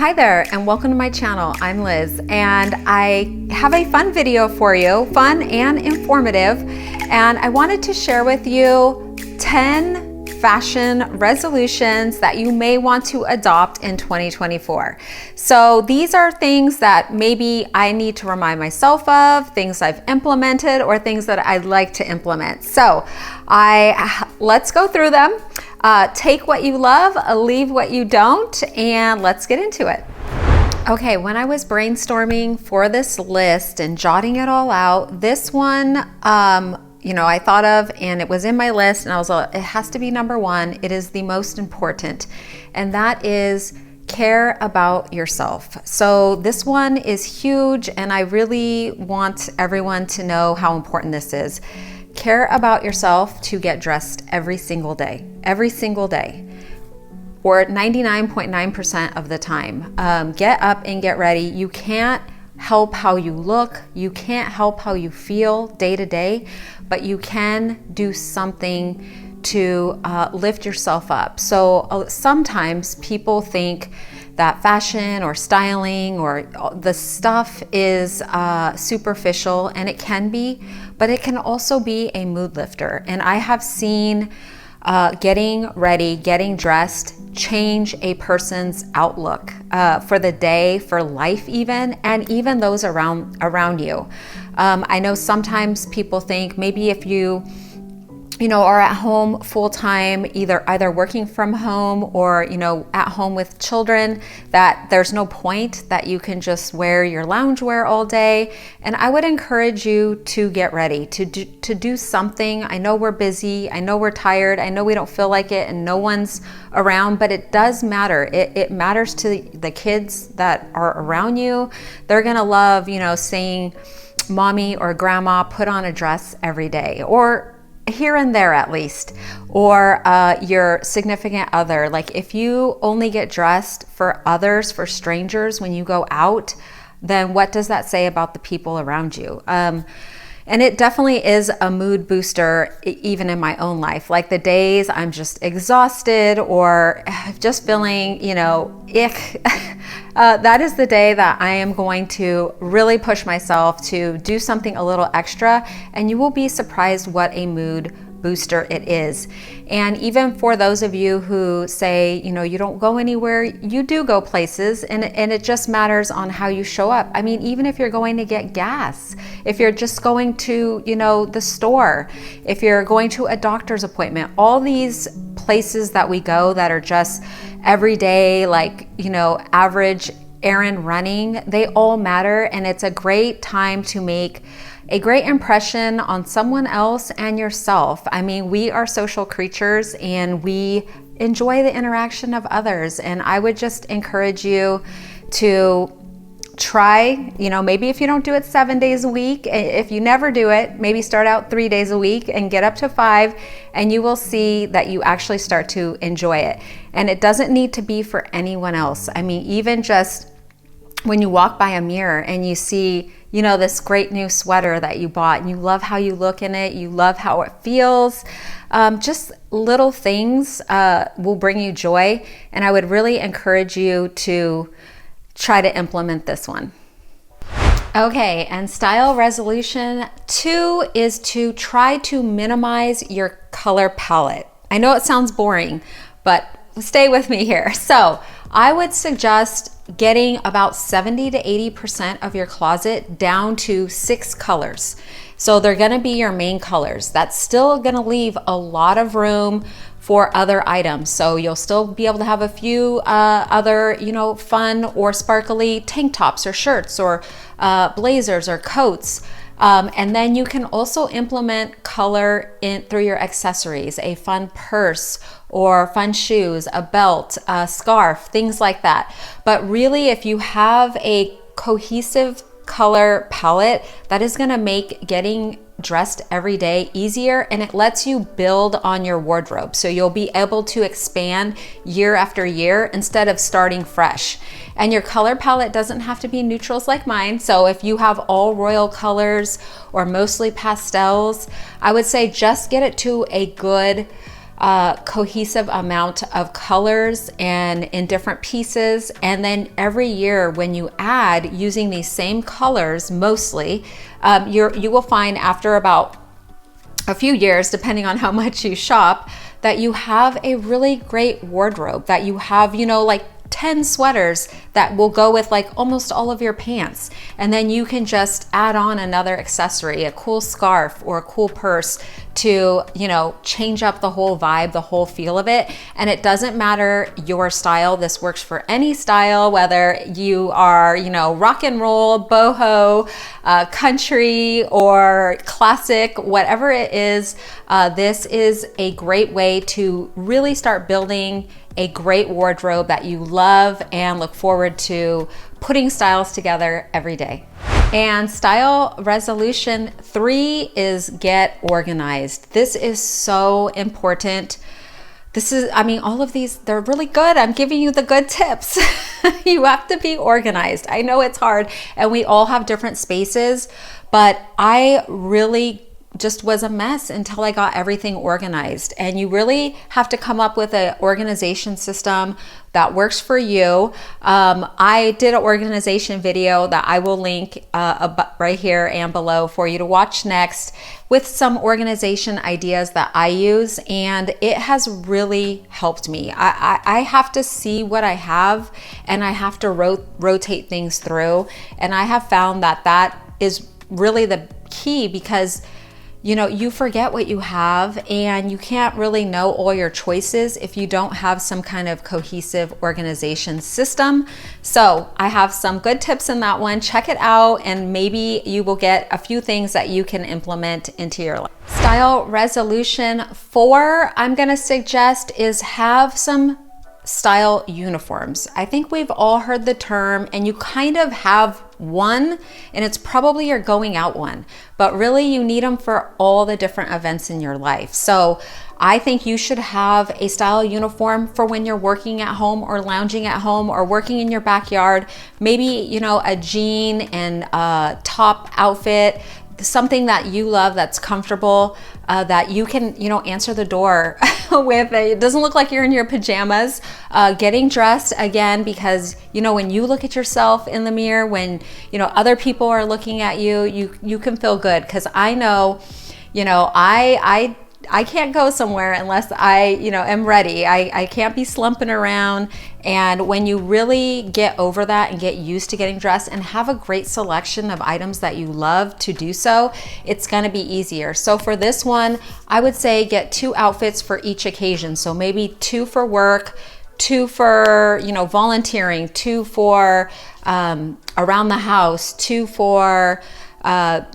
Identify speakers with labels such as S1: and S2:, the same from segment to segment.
S1: Hi there and welcome to my channel. I'm Liz and I have a fun video for you, fun and informative, and I wanted to share with you 10 fashion resolutions that you may want to adopt in 2024. So these are things that maybe I need to remind myself of, things I've implemented or things that I'd like to implement. So let's go through them. Take what you love, leave what you don't, and let's get into it. Okay, when I was brainstorming for this list and jotting it all out, this one, I thought of, and it was in my list, and I was like, it has to be number one. It is the most important, and that is care about yourself. So this one is huge, and I really want everyone to know how important this is. Care about yourself to get dressed every single day, or 99.9% of the time. Get up and get ready. You can't help how you look. You can't help how you feel day to day, but you can do something to lift yourself up. So sometimes people think that fashion or styling or the stuff is superficial, and it can be, but it can also be a mood lifter. And I have seen getting ready, getting dressed, change a person's outlook for the day, for life even, and even those around you. I know sometimes people think maybe if you are at home full time, either working from home or, at home with children, that there's no point that you can just wear your loungewear all day. And I would encourage you to get ready, to do something. I know we're busy. I know we're tired. I know we don't feel like it and no one's around, but it does matter. It matters to the kids that are around you. They're going to love, seeing mommy or grandma put on a dress every day, or here and there at least, or your significant other. Like if you only get dressed for others, for strangers when you go out, then what does that say about the people around you? And it definitely is a mood booster, even in my own life. Like the days I'm just exhausted or just feeling, ick, that is the day that I am going to really push myself to do something a little extra, and you will be surprised what a mood booster it is. And even for those of you who say, you don't go anywhere, you do go places, and it just matters on how you show up. I mean, even if you're going to get gas, if you're just going to, the store, if you're going to a doctor's appointment, all these places that we go that are just every day, like, average errand running, they all matter. And it's a great time to make a great impression on someone else and yourself. I mean, we are social creatures and we enjoy the interaction of others. And I would just encourage you to try, maybe if you don't do it 7 days a week, if you never do it, maybe start out 3 days a week and get up to 5, and you will see that you actually start to enjoy it. And it doesn't need to be for anyone else. I mean, even just when you walk by a mirror and you see, this great new sweater that you bought, and you love how you look in it, you love how it feels, just little things will bring you joy. And I would really encourage you to try to implement this one. Okay, and style resolution 2 is to try to minimize your color palette. I know it sounds boring, but stay with me here. So I would suggest getting about 70 to 80% of your closet down to 6 colors. So they're gonna be your main colors. That's still gonna leave a lot of room for other items. So you'll still be able to have a few other, fun or sparkly tank tops or shirts or blazers or coats. And then you can also implement color through your accessories, a fun purse or fun shoes, a belt, a scarf, things like that. But really, if you have a cohesive color palette, that is gonna make getting dressed every day easier, and it lets you build on your wardrobe. So you'll be able to expand year after year instead of starting fresh. And your color palette doesn't have to be neutrals like mine. So if you have all royal colors or mostly pastels, I would say just get it to a good cohesive amount of colors and in different pieces. And then every year when you add using these same colors mostly, you will find after about a few years, depending on how much you shop, that you have a really great wardrobe, that you have, you know, like 10 sweaters that will go with like almost all of your pants. And then you can just add on another accessory, a cool scarf or a cool purse to, you know, change up the whole vibe, the whole feel of it. And it doesn't matter your style. This works for any style, whether you are, you know, rock and roll, boho, country, or classic, whatever it is. This is a great way to really start building a great wardrobe that you love and look forward to putting styles together every day. And style resolution 3 is get organized. This is so important. This is, I mean, all of these, they're really good. I'm giving you the good tips. You have to be organized. I know it's hard and we all have different spaces, but I really just was a mess until I got everything organized. And you really have to come up with an organization system that works for you. I did an organization video that I will link right here and below for you to watch next, with some organization ideas that I use, and it has really helped me. I have to see what I have and I have to rotate things through, and I have found that that is really the key, because you know, you forget what you have and you can't really know all your choices if you don't have some kind of cohesive organization system. So I have some good tips in that one. Check it out and maybe you will get a few things that you can implement into your life. Style resolution 4, I'm gonna suggest, is have some style uniforms. I think we've all heard the term and you kind of have one, and it's probably your going out one, but really you need them for all the different events in your life. So I think you should have a style uniform for when you're working at home or lounging at home or working in your backyard. Maybe, you know, a jean and a top outfit, something that you love that's comfortable, that you can, you know, answer the door with. It doesn't look like you're in your pajamas. Getting dressed again, because you know, when you look at yourself in the mirror, when you know other people are looking at you, you can feel good. Because I know, you know, I can't go somewhere unless I, you know, am ready. I can't be slumping around. And when you really get over that and get used to getting dressed and have a great selection of items that you love to do so, it's gonna be easier. So for this one, I would say get 2 outfits for each occasion. So maybe 2 for work, 2 for, you know, volunteering, 2 for around the house, 2 for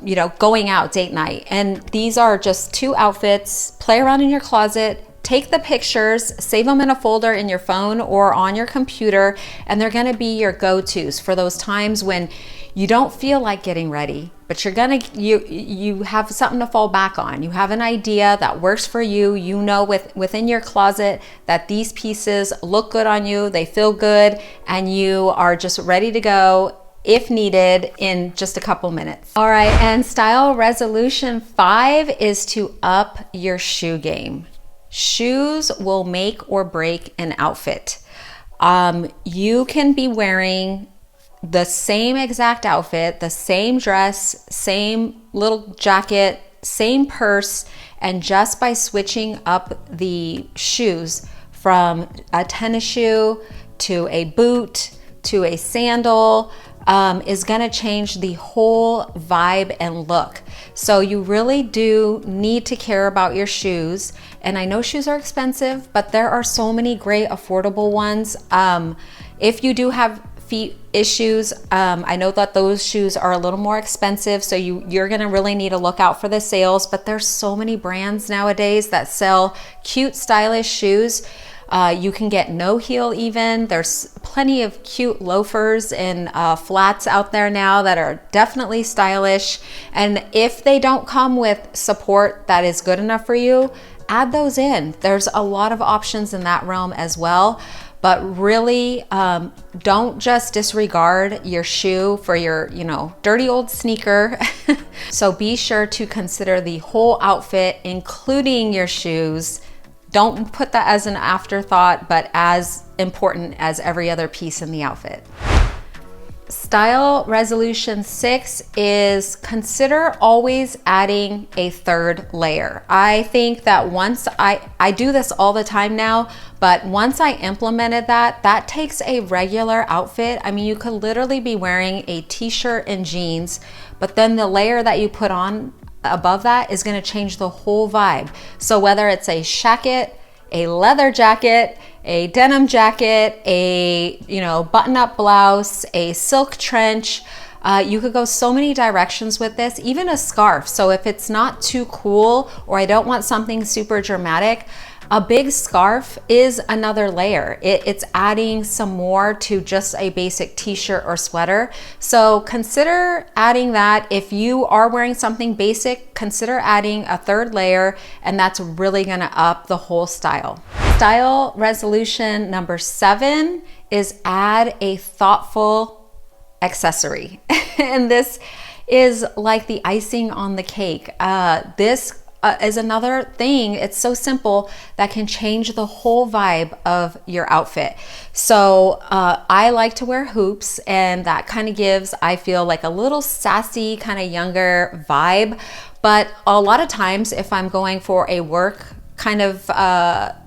S1: you know, going out, date night. And these are just 2 outfits. Play around in your closet, take the pictures, save them in a folder in your phone or on your computer, and they're gonna be your go-tos for those times when you don't feel like getting ready, but you have something to fall back on. You have an idea that works for you. You know within your closet that these pieces look good on you, they feel good, and you are just ready to go if needed in just a couple minutes. All right, and style resolution 5 is to up your shoe game. Shoes will make or break an outfit. You can be wearing the same exact outfit, the same dress, same little jacket, same purse, and just by switching up the shoes from a tennis shoe to a boot to a sandal, is gonna change the whole vibe and look. So you really do need to care about your shoes. And I know shoes are expensive, but there are so many great affordable ones. If you do have feet issues, I know that those shoes are a little more expensive, so you're gonna really need to look out for the sales, but there's so many brands nowadays that sell cute, stylish shoes. You can get no heel even. There's plenty of cute loafers and flats out there now that are definitely stylish. And if they don't come with support that is good enough for you, add those in. There's a lot of options in that realm as well. But really, don't just disregard your shoe for your, you know, dirty old sneaker. So be sure to consider the whole outfit, including your shoes. don't put that as an afterthought, but as important as every other piece in the outfit. Style resolution 6 is consider always adding a third layer. I think that once I do this all the time now, but once I implemented that takes a regular outfit. I mean, you could literally be wearing a t-shirt and jeans, but then the layer that you put on above that is going to change the whole vibe. So whether it's a shacket, a leather jacket, a denim jacket, a button-up blouse, a silk trench, you could go so many directions with this, even a scarf. So if it's not too cool or I don't want something super dramatic, a big scarf is another layer. It's adding some more to just a basic t-shirt or sweater. So consider adding that. If you are wearing something basic, consider adding a third layer, and that's really gonna up the whole style. Style resolution number 7 is add a thoughtful accessory. And this is like the icing on the cake. This is another thing. It's so simple that can change the whole vibe of your outfit. So I like to wear hoops, and that kind of gives, I feel like, a little sassy, kind of younger vibe. But a lot of times if I'm going for a work kind of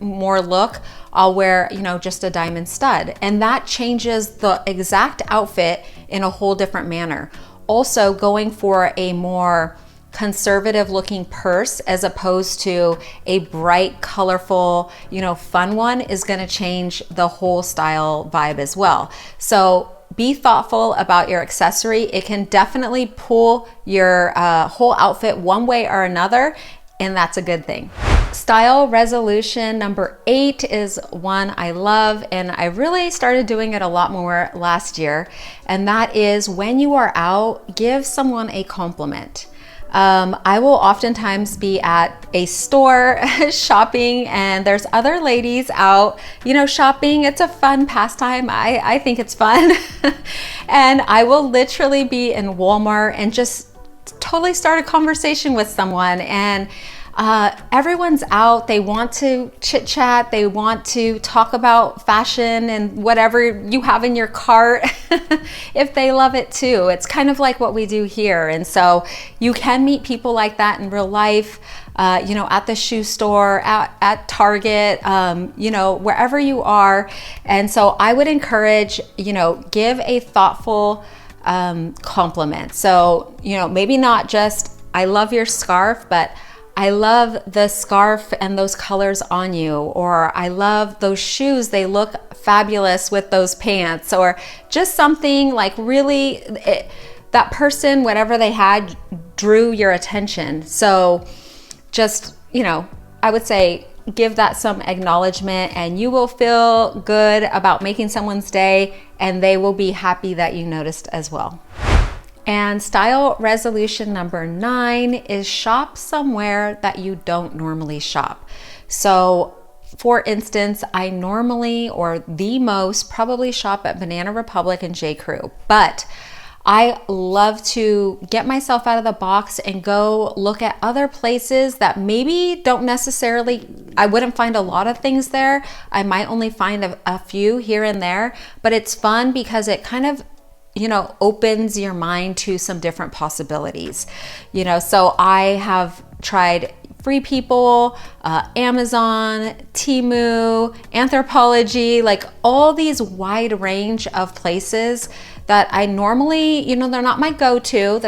S1: more look, I'll wear, just a diamond stud, and that changes the exact outfit in a whole different manner. Also, going for a more conservative looking purse as opposed to a bright, colorful, fun one is going to change the whole style vibe as well. So be thoughtful about your accessory. It can definitely pull your whole outfit one way or another, and that's a good thing. Style resolution number 8 is one I love, and I really started doing it a lot more last year, and that is when you are out, give someone a compliment. I will oftentimes be at a store shopping, and there's other ladies out, shopping. It's a fun pastime. I think it's fun. And I will literally be in Walmart and just totally start a conversation with someone, and everyone's out. They want to chit chat. They want to talk about fashion and whatever you have in your cart if they love it too. It's kind of like what we do here. And so you can meet people like that in real life, at the shoe store, at Target, wherever you are. And so I would encourage, give a thoughtful compliment. So, maybe not just, I love your scarf, but I love the scarf and those colors on you, or I love those shoes, they look fabulous with those pants, or just something like really, that person, whatever they had, drew your attention. So just, I would say give that some acknowledgement, and you will feel good about making someone's day, and they will be happy that you noticed as well. And style resolution number 9 is shop somewhere that you don't normally shop. So for instance, I normally, or the most, probably shop at Banana Republic and J.Crew, but I love to get myself out of the box and go look at other places that maybe don't necessarily, I wouldn't find a lot of things there. I might only find a few here and there, but it's fun because it kind of opens your mind to some different possibilities. So I have tried Free People, Amazon, Temu, Anthropologie, like all these wide range of places that I normally, they're not my go-to,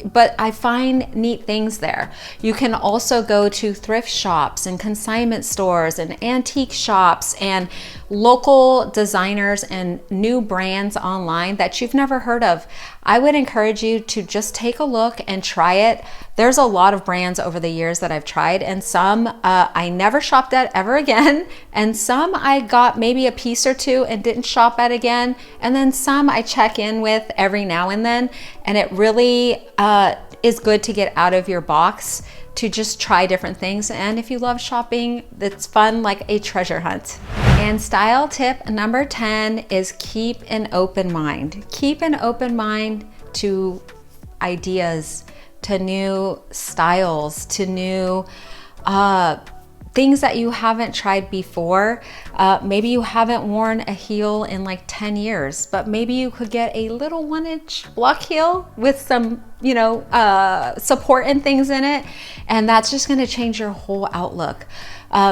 S1: but I find neat things there. You can also go to thrift shops and consignment stores and antique shops and local designers and new brands online that you've never heard of. I would encourage you to just take a look and try it. There's a lot of brands over the years that I've tried, and some I never shopped at ever again, and some I got maybe a piece or two and didn't shop at again, and then some I check in with every now and then, and it really is good to get out of your box to just try different things. And if you love shopping, it's fun, like a treasure hunt. And style tip number 10 is keep an open mind. Keep an open mind to ideas, to new styles, to new things that you haven't tried before. Maybe you haven't worn a heel in like 10 years, but maybe you could get a little 1-inch block heel with some, you know, support and things in it. And that's just gonna change your whole outlook.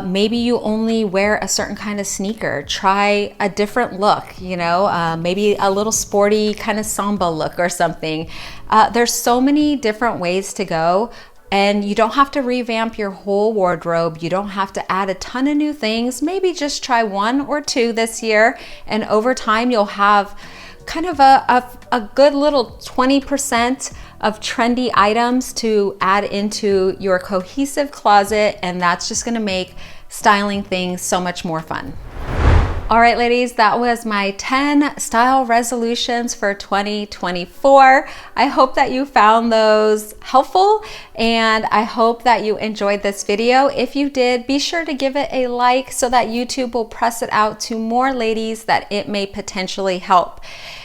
S1: Maybe you only wear a certain kind of sneaker. Try a different look, you know, maybe a little sporty kind of samba look or something. There's so many different ways to go. And you don't have to revamp your whole wardrobe. You don't have to add a ton of new things. Maybe just try 1 or 2 this year. And over time, you'll have kind of a good little 20% of trendy items to add into your cohesive closet. And that's just gonna make styling things so much more fun. All right, ladies, that was my 10 style resolutions for 2024. I hope that you found those helpful, and I hope that you enjoyed this video. If you did, be sure to give it a like so that YouTube will press it out to more ladies that it may potentially help.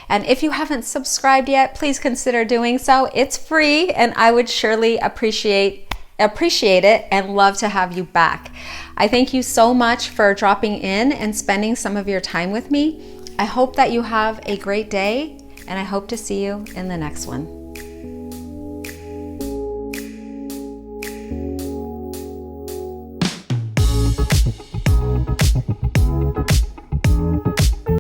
S1: And if you haven't subscribed yet, please consider doing so. It's free, and I would surely appreciate it and love to have you back. I thank you so much for dropping in and spending some of your time with me. I hope that you have a great day, and I hope to see you in the next one.